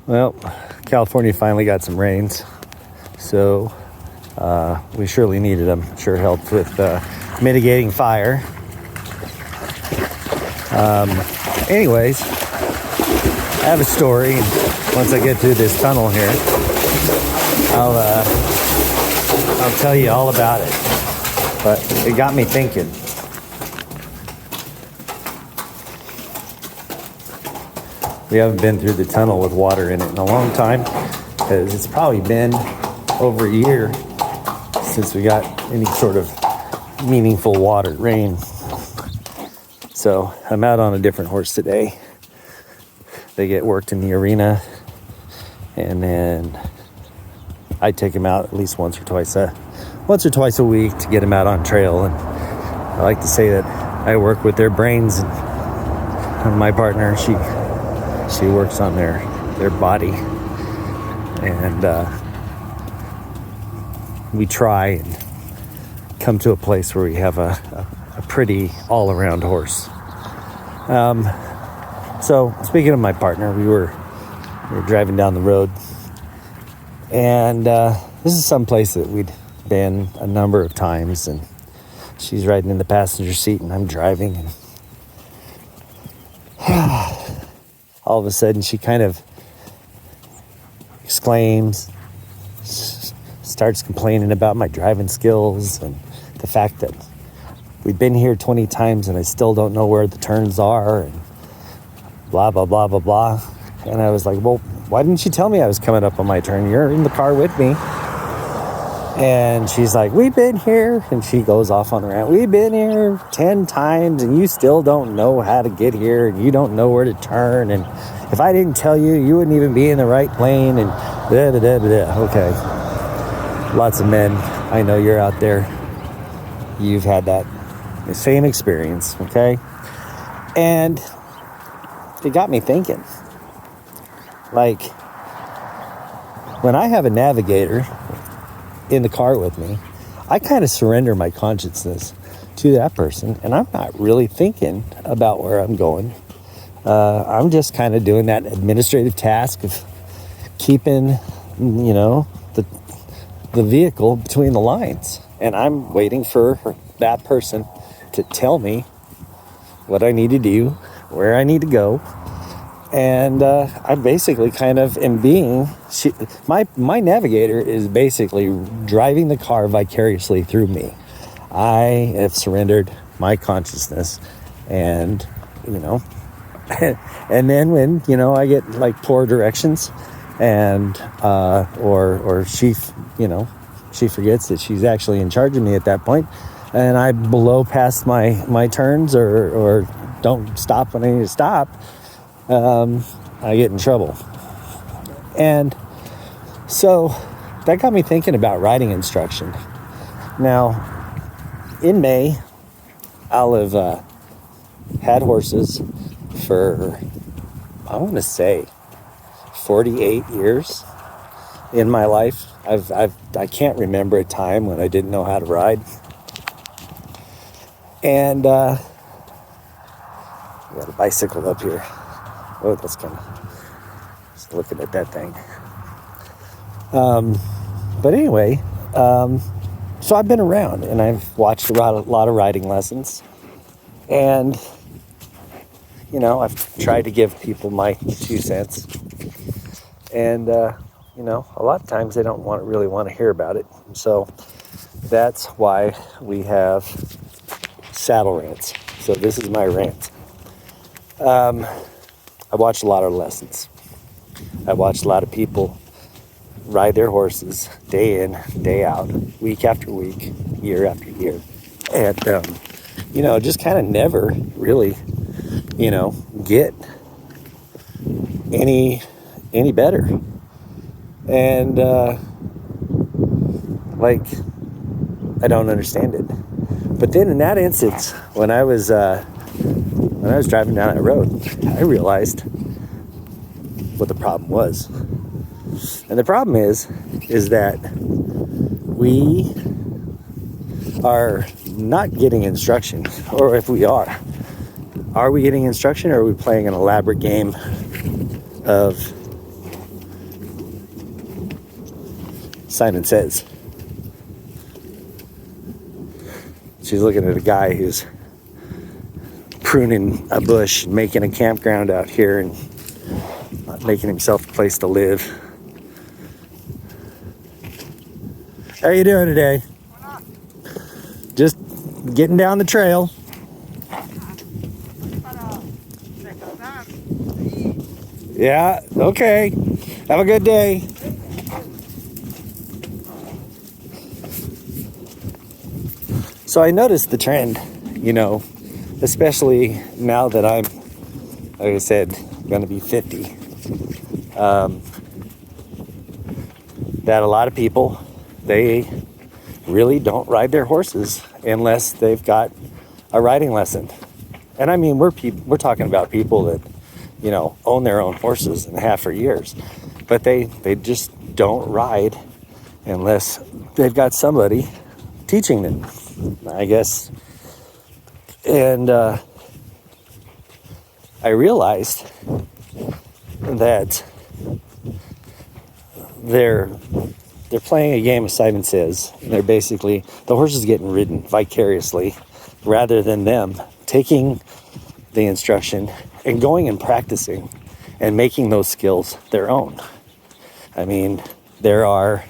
Well, California finally got some rains, so we surely needed them. Sure helped with mitigating fire. Anyways, I have a story. Once I get through this tunnel here, I'll tell you all about it. But it got me thinking. We haven't been through the tunnel with water in it in a long time, because it's probably been over a year since we got any sort of meaningful water rain. So I'm out on a different horse today. They get worked in the arena, and then I take them out at least once or twice a week to get them out on trail. And I like to say that I work with their brains, and my partner, she works on their body, and we try and come to a place where we have a pretty all-around horse. So speaking of my partner, we were driving down the road, and this is some place that we'd been a number of times, and she's riding in the passenger seat and I'm driving, and all of a sudden she kind of exclaims, starts complaining about my driving skills and the fact that we've been here 20 times and I still don't know where the turns are, and blah, blah, blah, blah, blah. And I was like, well, why didn't you tell me I was coming up on my turn? You're in the car with me. And she's like, we've been here. And she goes off on a rant. We've been here 10 times and you still don't know how to get here, and you don't know where to turn. And if I didn't tell you, you wouldn't even be in the right lane. And da da da da. Okay. Lots of men, I know you're out there. You've had that same experience. Okay. And it got me thinking. Like, when I have a navigator in the car with me, I kind of surrender my consciousness to that person, and I'm not really thinking about where I'm going. I'm just kind of doing that administrative task of keeping, the vehicle between the lines, and I'm waiting for that person to tell me what I need to do, where I need to go. And I basically kind of am my navigator is basically driving the car vicariously through me. I have surrendered my consciousness, and, and then when, I get like poor directions, and, or she forgets that she's actually in charge of me at that point, and I blow past my turns or don't stop when I need to stop, I get in trouble. And so that got me thinking about riding instruction. Now, in May, I'll have had horses for, I want to say, 48 years in my life. I can't remember a time when I didn't know how to ride. And I got a bicycle up here. Oh, that's kind of, just looking at that thing. But anyway, so I've been around and I've watched a lot of riding lessons, and, I've tried to give people my 2 cents, and, a lot of times they don't really want to hear about it. So that's why we have Saddle Rants. So this is my rant. I watched a lot of lessons. I watched a lot of people ride their horses day in, day out, week after week, year after year. And, just kind of never really, get any better. And, I don't understand it. But then in that instance, when I was driving down that road, I realized what the problem was. And the problem is that we are not getting instruction. Or if we are we getting instruction, or are we playing an elaborate game of Simon Says. She's looking at a guy who's pruning a bush and making a campground out here and making himself a place to live. How you doing today? Just getting down the trail. Yeah, okay. Have a good day. So I noticed the trend, especially now that I'm, like I said, going to be 50. That a lot of people, they really don't ride their horses unless they've got a riding lesson. And I mean, we're talking about people that, own their own horses and have for years. But they just don't ride unless they've got somebody teaching them, I guess. And I realized that they're playing a game of Simon Says. They're basically, the horse is getting ridden vicariously rather than them taking the instruction and going and practicing and making those skills their own. I mean, there are,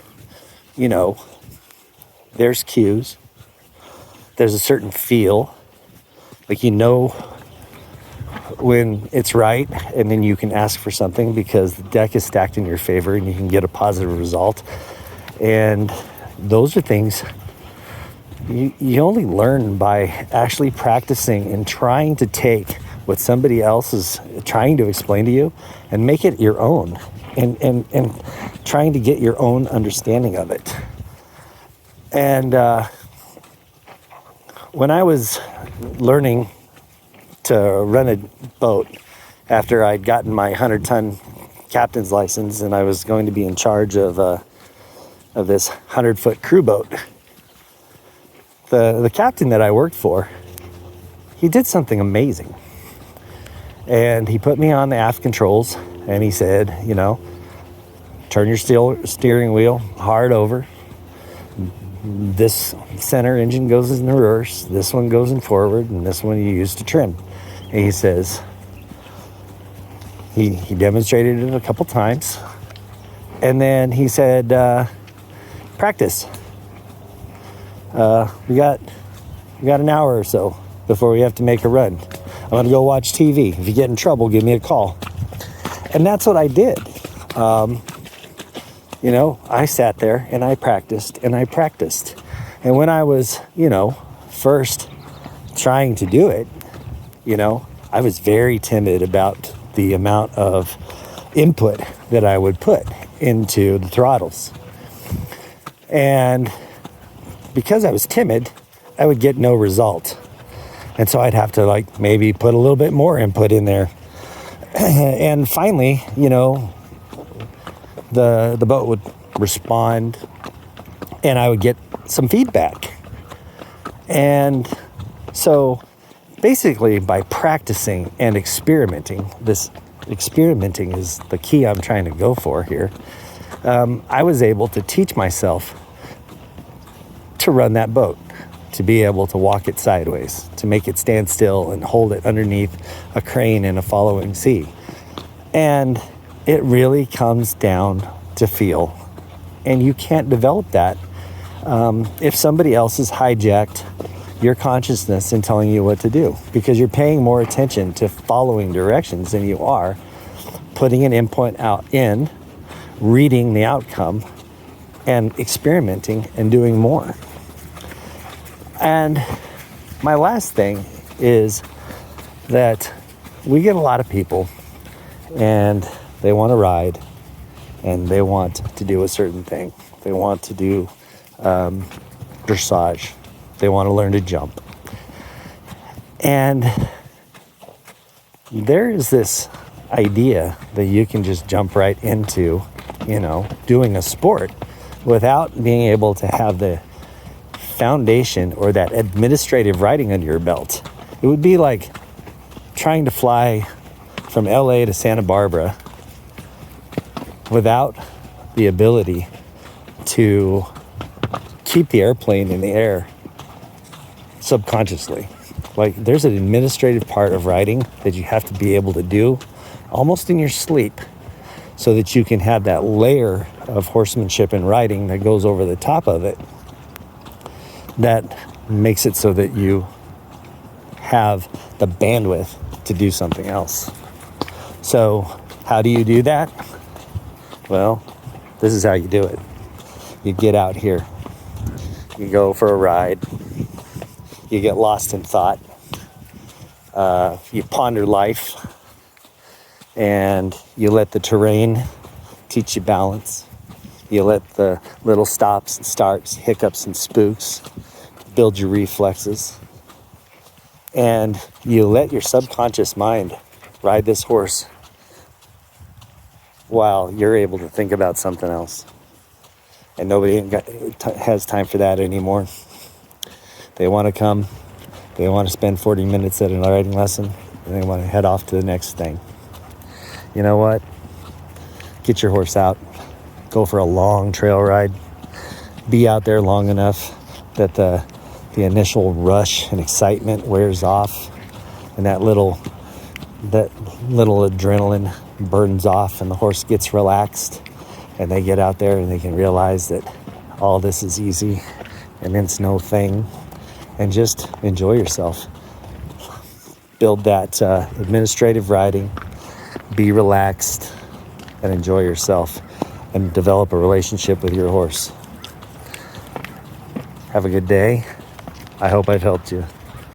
there's cues. There's a certain feel, like when it's right, and then you can ask for something because the deck is stacked in your favor and you can get a positive result. And those are things you only learn by actually practicing and trying to take what somebody else is trying to explain to you and make it your own, and trying to get your own understanding of it. And when I was learning to run a boat after I'd gotten my 100-ton captain's license and I was going to be in charge of this 100-foot crew boat, the captain that I worked for, he did something amazing. And he put me on the aft controls and he said, turn your steering wheel hard over. This center engine goes in reverse, this one goes in forward, and this one you use to trim. And he says, he demonstrated it a couple times, and then he said, practice. We got an hour or so before we have to make a run. I'm going to go watch TV. If you get in trouble, give me a call. And that's what I did. I sat there and I practiced and I practiced. And when I was, first trying to do it, I was very timid about the amount of input that I would put into the throttles. And because I was timid, I would get no result. And so I'd have to maybe put a little bit more input in there. And finally, the boat would respond and I would get some feedback. And so basically by practicing and experimenting, this experimenting is the key I'm trying to go for here, I was able to teach myself to run that boat, to be able to walk it sideways, to make it stand still and hold it underneath a crane in a following sea. And it really comes down to feel. And you can't develop that if somebody else has hijacked your consciousness and telling you what to do, because you're paying more attention to following directions than you are putting an input out in, reading the outcome, and experimenting and doing more. And my last thing is that we get a lot of people and they want to ride and they want to do a certain thing. They want to do dressage. They want to learn to jump. And there is this idea that you can just jump right into, doing a sport without being able to have the foundation or that administrative riding under your belt. It would be like trying to fly from LA to Santa Barbara without the ability to keep the airplane in the air subconsciously. Like, there's an administrative part of riding that you have to be able to do almost in your sleep, so that you can have that layer of horsemanship and riding that goes over the top of it, that makes it so that you have the bandwidth to do something else. So how do you do that? Well, this is how you do it. You get out here, you go for a ride, you get lost in thought, you ponder life, and you let the terrain teach you balance. You let the little stops and starts, hiccups and spooks build your reflexes. And you let your subconscious mind ride this horse while you're able to think about something else. And nobody has time for that anymore. They want to come, they want to spend 40 minutes at a riding lesson, and they want to head off to the next thing. You know what? Get your horse out. Go for a long trail ride. Be out there long enough that the initial rush and excitement wears off, and that little adrenaline burns off, and the horse gets relaxed, and they get out there and they can realize that all this is easy and it's no thing, and just enjoy yourself. Build that administrative riding. Be relaxed and enjoy yourself, and develop a relationship with your horse. Have a good day. I hope I've helped you.